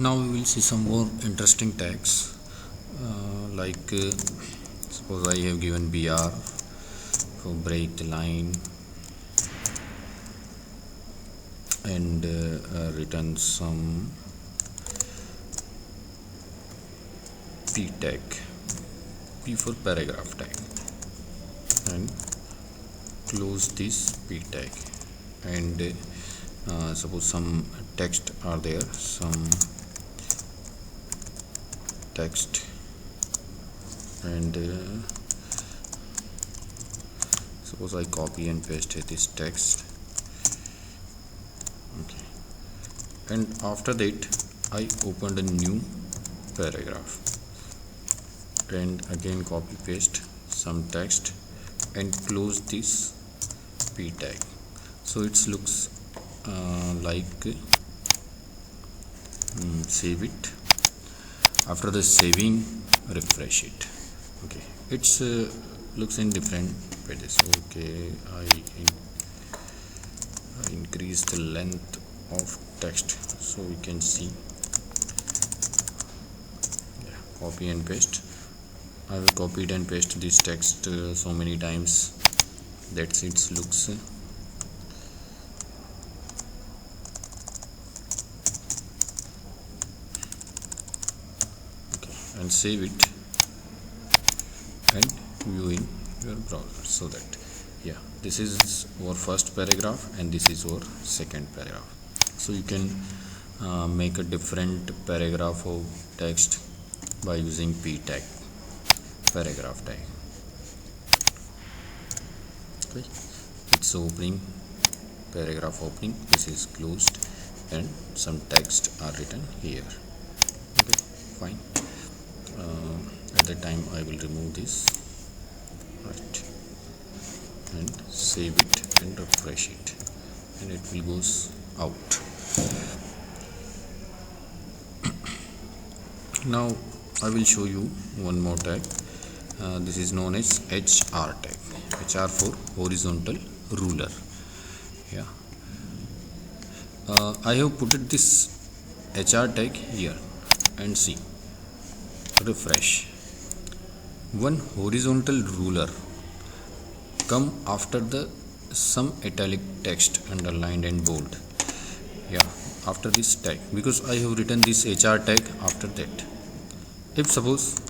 Now we will see some more interesting tags like suppose I have given BR for break the line and written some P tag, P for paragraph tag, and close this P tag, and suppose some text are there, some text, and suppose I copy and paste this text. Okay, and after that I opened a new paragraph and again copy paste some text and close this P tag, so it looks like save it. After the saving, refresh it. Okay, it's looks in different pages. Okay, I increase the length of text so we can see. Yeah, copy and paste. I have copied and pasted this text so many times that it looks okay, and save it and view in your browser. So that, yeah, this is our first paragraph and this is our second paragraph. So you can make a different paragraph of text by using P tag, paragraph tag. Okay, it's opening, paragraph opening, this is closed, and some text are written here. Okay, fine. At that time I will remove this, right, and save it and refresh it, and it will goes out. Now I will show you one more tag. This is known as HR tag. HR for horizontal ruler. Yeah, I have put this HR tag here and see, refresh. One horizontal ruler come after the some italic text underlined and bold. Yeah, after this tag, because I have written this HR tag after that. If suppose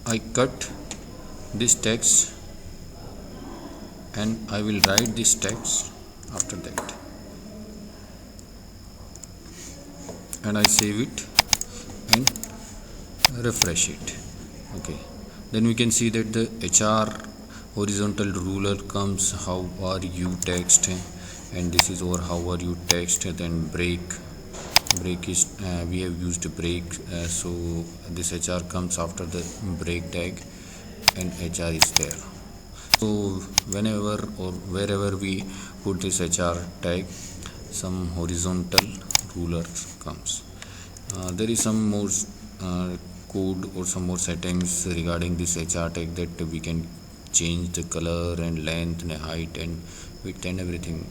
I cut this text and I will write this text after that, and I save it and refresh it. Okay, then we can see that the HR horizontal ruler comes how are you text, and this is our how are you text. Then break is we have used break, so this HR comes after the break tag and HR is there. So whenever or wherever we put this HR tag, some horizontal ruler comes. There is some more code or some more settings regarding this HR tag, that we can change the color and length and height and width and everything.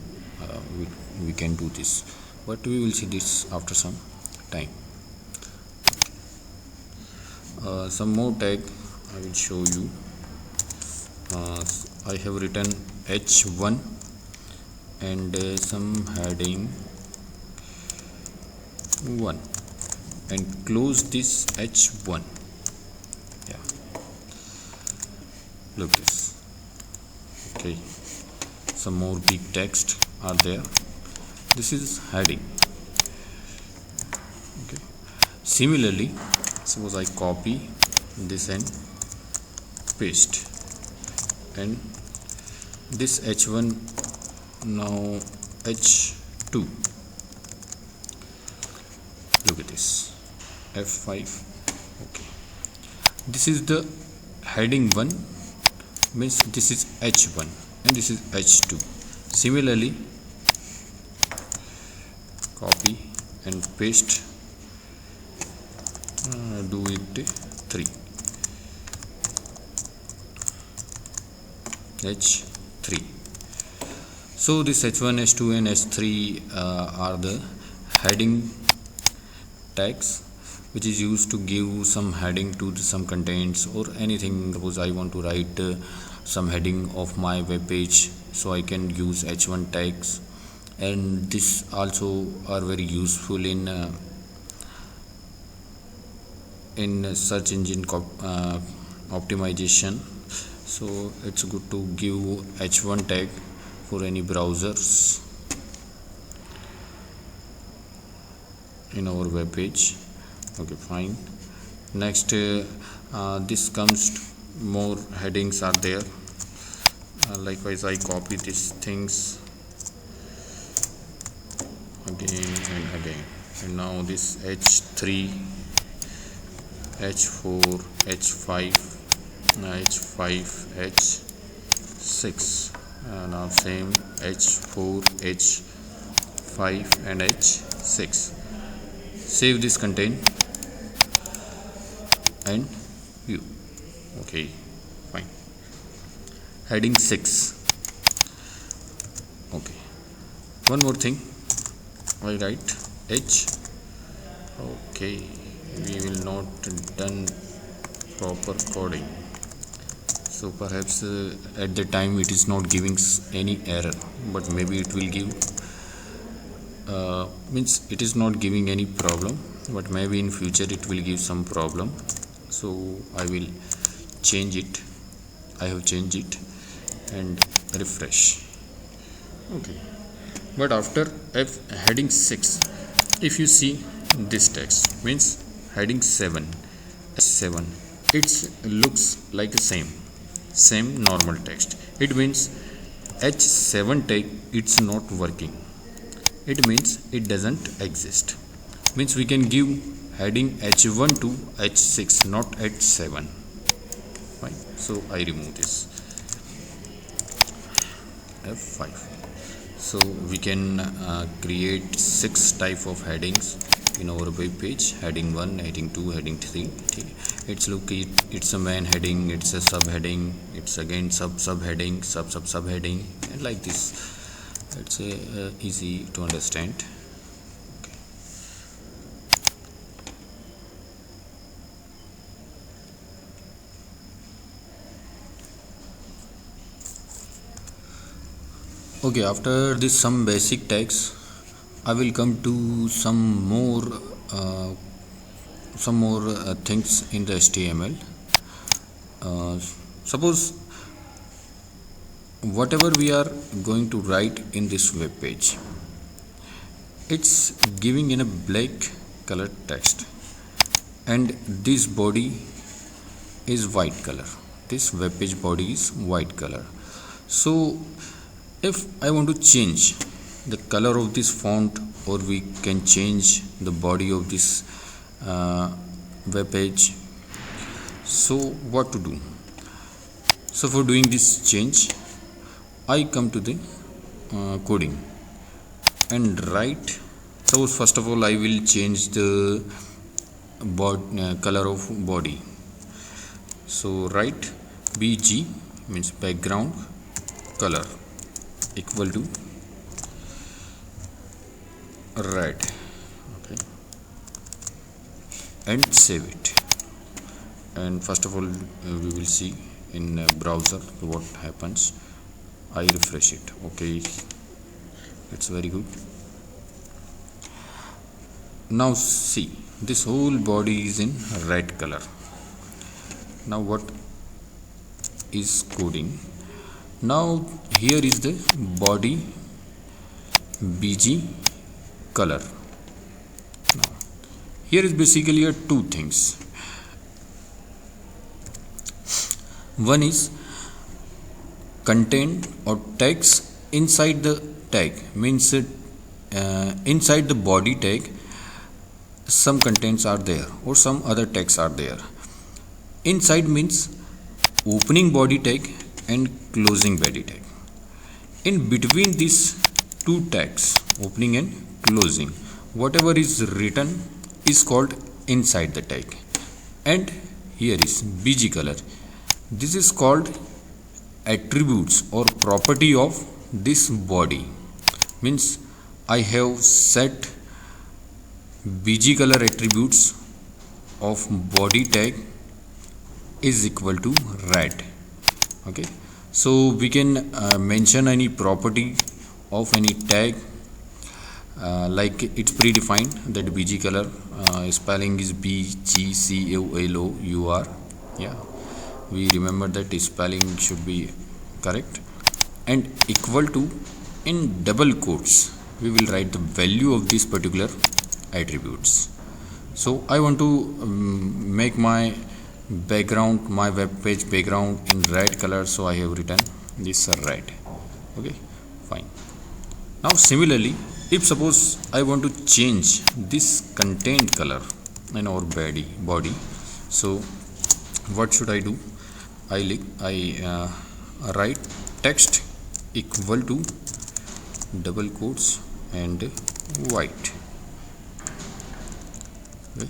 We can do this, but we will see this after some time. Some more tag I will show you. I have written H1 and some heading 1 and close this H1. Yeah, look this. Okay, some more big text are there. This is heading. Okay, similarly, suppose I copy this and paste, and this H1 now H2. Look at this, F5. Okay, this is the heading 1, means this is H1 and this is H2. Similarly, copy and paste, do it 3, H3. So this h1, h2 and h3 are the heading tags which is used to give some heading to some contents or anything. Suppose I want to write some heading of my web page, so I can use h1 tags, and this also are very useful in search engine optimization. So it's good to give h1 tag for any browsers in our web page. Okay, fine. Next, this comes to more headings are there. Likewise, I copy these things again and again, and now this h3, h4, h5, h5, h6, now same h4, h5 and h6. Save this content and view. Okay, fine. Heading 6. Okay, one more thing, I write h. Okay, we will not done proper coding, so perhaps at the time it is not giving any error, but maybe it will give means it is not giving any problem, but maybe in future it will give some problem. So I will change it. I have changed it and refresh. Okay, but after heading 6, if you see this text, means heading 7, it looks like the same normal text. It means h7 tag it's not working. It means it doesn't exist. Means we can give heading h1 to h6, not h7. Fine. So I remove this f5. So we can create 6 type of headings in our web page. Heading 1, heading 2, heading 3. It's a main heading, it's a subheading, it's again subheading, subheading, and like this. It's easy to understand. Okay, after this some basic tags, I will come to some more things in the HTML. Suppose whatever we are going to write in this web page, it's giving in a black color text, and this body is white color. This web page body is white color. So if I want to change the color of this font, or we can change the body of this web page, so what to do? So for doing this change, I come to the coding and write. So first of all I will change the color of body. So write bg, means background color, equal to red. Okay, and save it. And first of all we will see in browser what happens. I refresh it. Okay, it's very good. Now see, this whole body is in red color. Now what is coding? Now here is the body bg color. Now here is basically two things. One is content or text inside the tag, means inside the body tag some contents are there or some other tags are there. Inside means opening body tag and closing body tag. In between these two tags, opening and closing, whatever is written is called inside the tag. And here is bg color. This is called attributes or property of this body, means I have set bg color attributes of body tag is equal to red. Okay, so we can mention any property of any tag, like it's predefined that bg color spelling is bgcolor. Yeah, we remember that spelling should be correct, and equal to, in double quotes we will write the value of this particular attributes. So I want to make my background, my web page background in red color, so I have written this red. Okay, fine. Now similarly, if suppose I want to change this content color in our body, so what should I do? I write text equal to double quotes and white. Okay.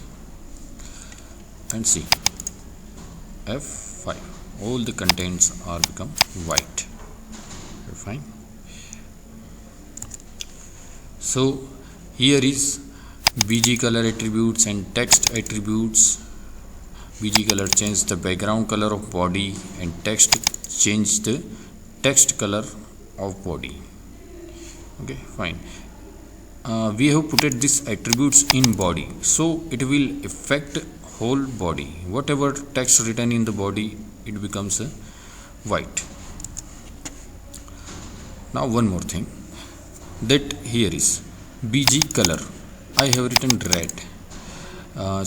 And see, F5, all the contents are become white. Fine. So here is bg color attributes and text attributes. Bg color change the background color of body, and text change the text color of body. Okay, fine. We have put this attributes in body, so it will affect whole body. Whatever text written in the body, it becomes white. Now one more thing, that here is bg color, I have written red,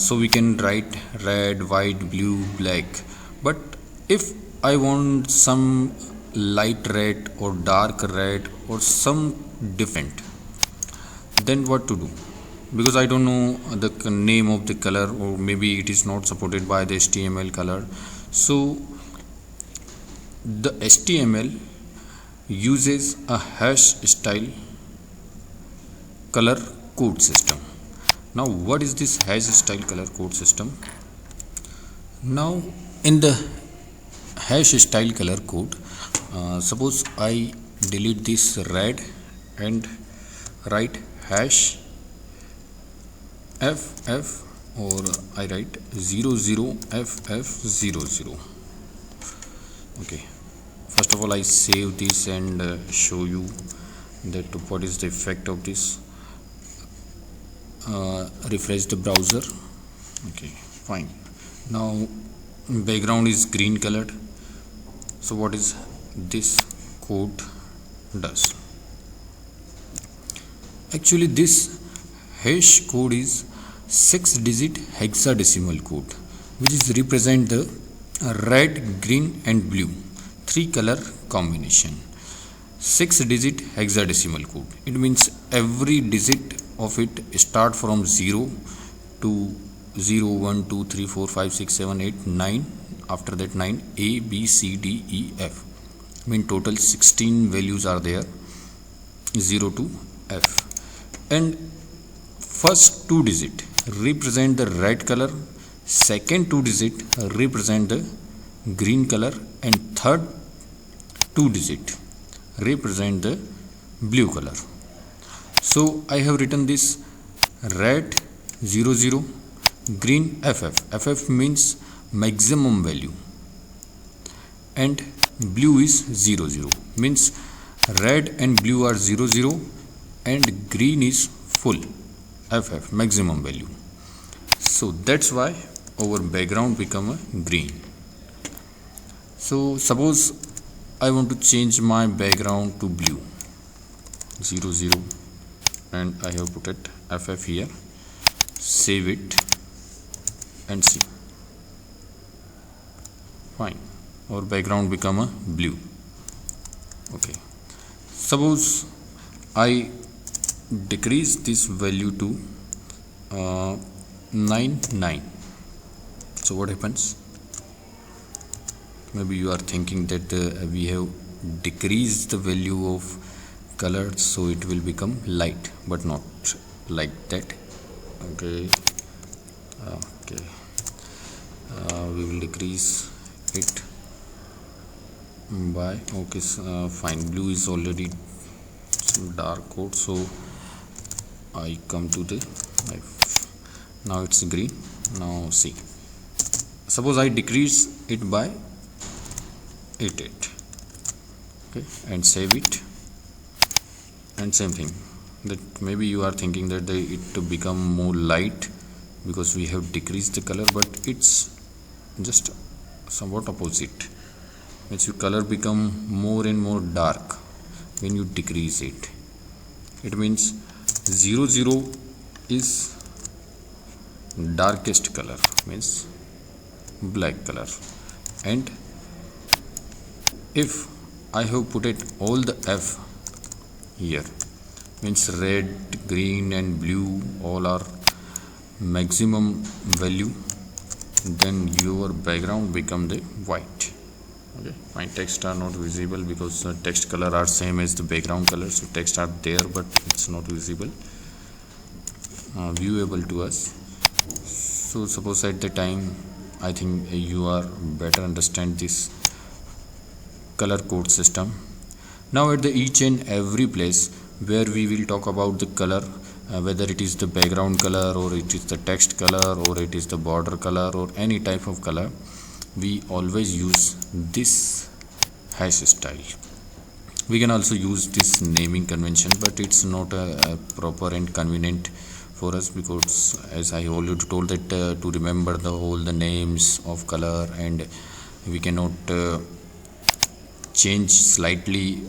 so we can write red, white, blue, black. But if I want some light red or dark red or some different, then what to do? Because I don't know the name of the color, or maybe it is not supported by the HTML color. So the HTML uses a hash style color code system. Now what is this hash style color code system? Now in the hash style color code, suppose I delete this red and write hash ff, or I write 00ff00. Okay, first of all I save this and show you that what is the effect of this. Refresh the browser. Okay, fine. Now background is green colored. So what is this code does? Actually this hash code is 6-digit hexadecimal code, which is represent the red, green and blue 3 color combination. 6-digit hexadecimal code, it means every digit of it start from 0 to 0 1 2 3 4 5 6 7 8 9, after that 9 A B C D E F, mean total 16 values are there, 0 to F, and first 2 digit represent the red color, second 2 digit represent the green color, and third 2 digit represent the blue color. So I have written this red 00, green FF means maximum value, and blue is 00, means red and blue are 00 and green is full FF, maximum value. So that's why our background become a green. So suppose I want to change my background to blue, 00, and I have put it FF here. Save it and see. Fine, our background become a blue. Okay, suppose I decrease this value to 9. So what happens? Maybe you are thinking that we have decreased the value of color, so it will become light, but not like that. Okay, we will decrease it by okay, fine, blue is already some dark code, so I come to the now it's green. Now see, suppose I decrease it by 8, okay, and save it, and same thing, that maybe you are thinking that it to become more light because we have decreased the color, but it's just somewhat opposite. Means your color become more and more dark when you decrease it. It means 0 0 is darkest color, means black color, and if I have put it all the F here, means red, green and blue all are maximum value, then your background become the white. Okay, my text are not visible because text color are same as the background color, so text are there but it's not visible, viewable to us. So suppose at the time, I think you are better understand this color code system. Now at the each and every place where we will talk about the color, whether it is the background color or it is the text color or it is the border color or any type of color, we always use this hash style. We can also use this naming convention, but it's not a proper and convenient for us, because as I already told that to remember all the names of color, and we cannot change slightly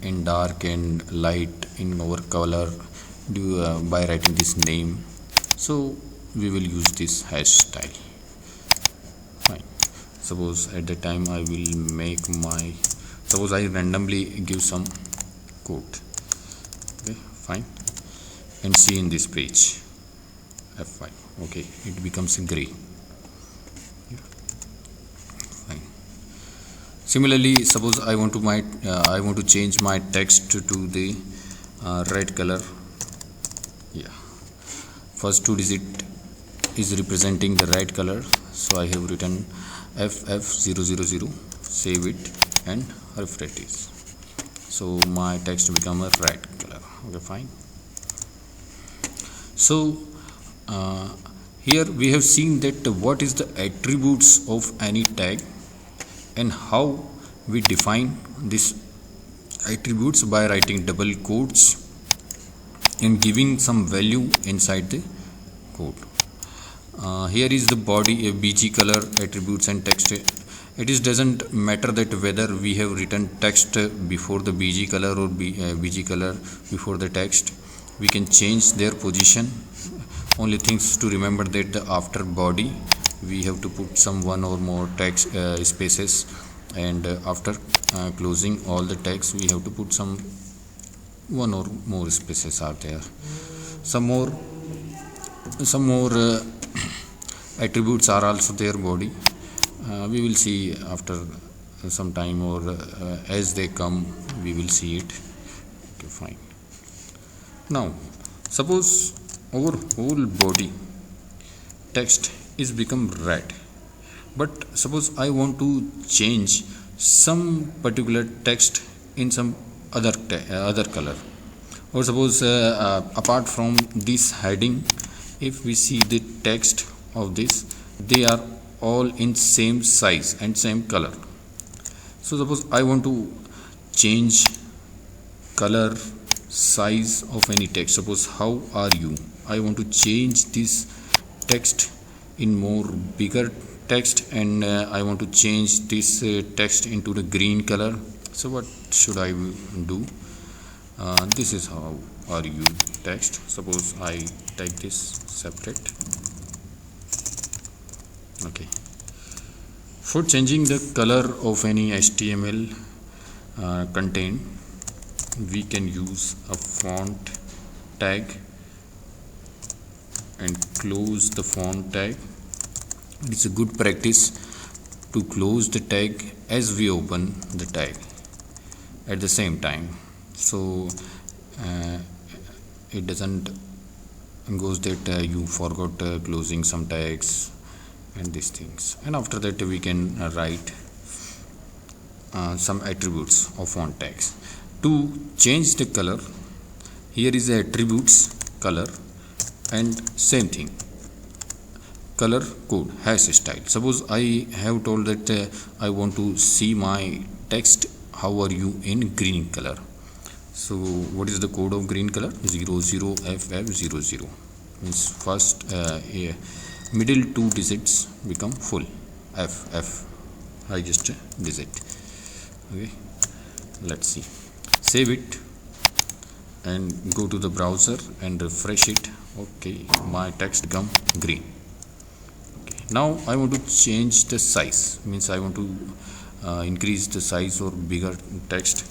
in dark and light in our color by writing this name. So we will use this hash style. Fine. Suppose at the time I will make my, suppose I randomly give some code. Okay, fine, and see in this page F5. Okay, it becomes gray. Fine. Similarly, suppose I want to change my text to the red color. Yeah, first 2 digit is representing the red color, so I have written FF000, save it and refresh it. So my text become a red color. Okay, fine. So here we have seen that what is the attributes of any tag and how we define these attributes by writing double quotes and giving some value inside the code. Here is the body BG color attributes and text. It doesn't matter that whether we have written text before the BG color or BG color before the text. We can change their position. Only things to remember that the after body we have to put some one or more text spaces, and after closing all the text we have to put some one or more spaces are there. Some more attributes are also there body. We will see after some time, or as they come we will see it. Okay, fine. Now suppose our whole body text is become red, but suppose I want to change some particular text in some other color, or suppose apart from this heading, if we see the text of this, they are all in same size and same color. So suppose I want to change color size of any text. Suppose how are you, I want to change this text in more bigger text, and I want to change this text into the green color. So what should I do? This is how are you text. Suppose I take this separate. Okay, for changing the color of any HTML content, we can use a font tag and close the font tag. It's a good practice to close the tag as we open the tag at the same time, so it doesn't goes that you forgot closing some tags and these things. And after that we can write some attributes of font tags. To change the color, here is the attributes color, and same thing, color code hash style. Suppose I have told that I want to see my text how are you in green color. So what is the code of green color? 00FF00 means first middle two digits become full FF highest digit. Okay, let's see, save it and go to the browser and refresh it. Okay, my text become green. Okay, now I want to change the size, means I want to increase the size or bigger text.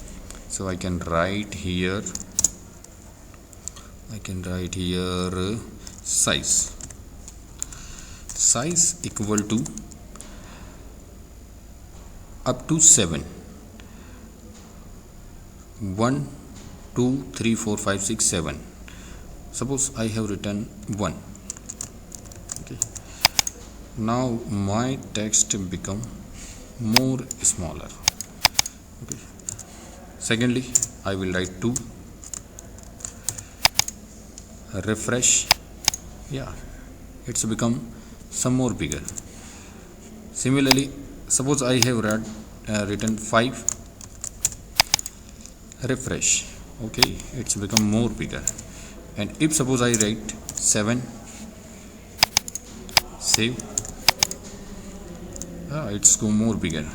So I can write here size equal to up to 7, 1 2 3 4 5 6 7. Suppose I have written 1. Okay, now my text become more smaller. Okay, secondly I will write 2, refresh. Yeah, it's become some more bigger. Similarly, suppose I have written 5, refresh. Okay, it's become more bigger. And if suppose I write 7, save, it's go more bigger.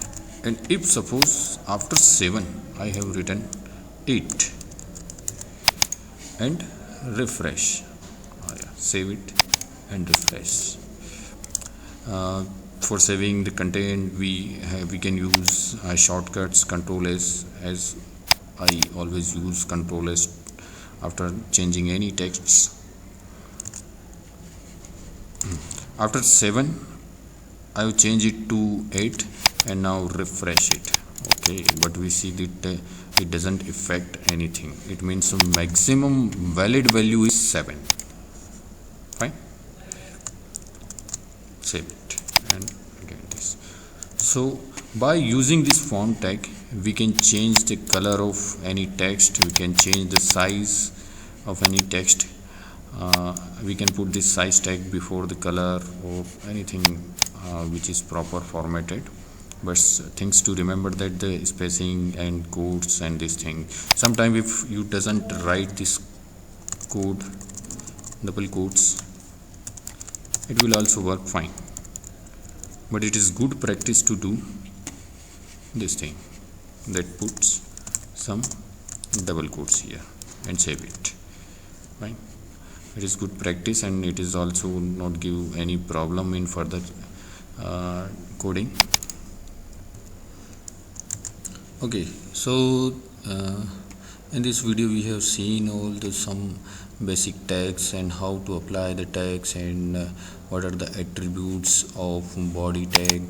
And if suppose after 7 I have written 8 and refresh, save it and refresh. For saving the content we can use shortcuts Control S, as I always use Control S after changing any texts. After 7 I will change it to 8 and now refresh it. Okay, but we see that it doesn't affect anything. It means the maximum valid value is 7. Fine, save it and again this. So by using this font tag we can change the color of any text, we can change the size of any text. We can put this size tag before the color or anything which is proper formatted. But things to remember that the spacing and quotes and this thing, sometimes if you doesn't write this code, double quotes, it will also work fine. But it is good practice to do this thing, that puts some double quotes here and save it. Fine, it is good practice and it is also not give any problem in further coding. Okay, so in this video we have seen all the some basic tags and how to apply the tags and what are the attributes of body tag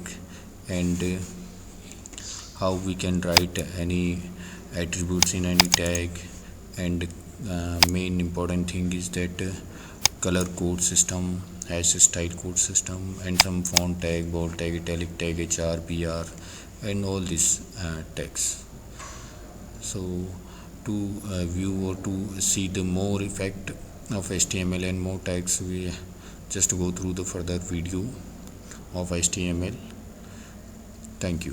and how we can write any attributes in any tag. And main important thing is that color code system, hash style code system, and some font tag, bold tag, italic tag, HR, BR, and all these tags. So to view or to see the more effect of HTML and more tags, we just go through the further video of HTML. Thank you.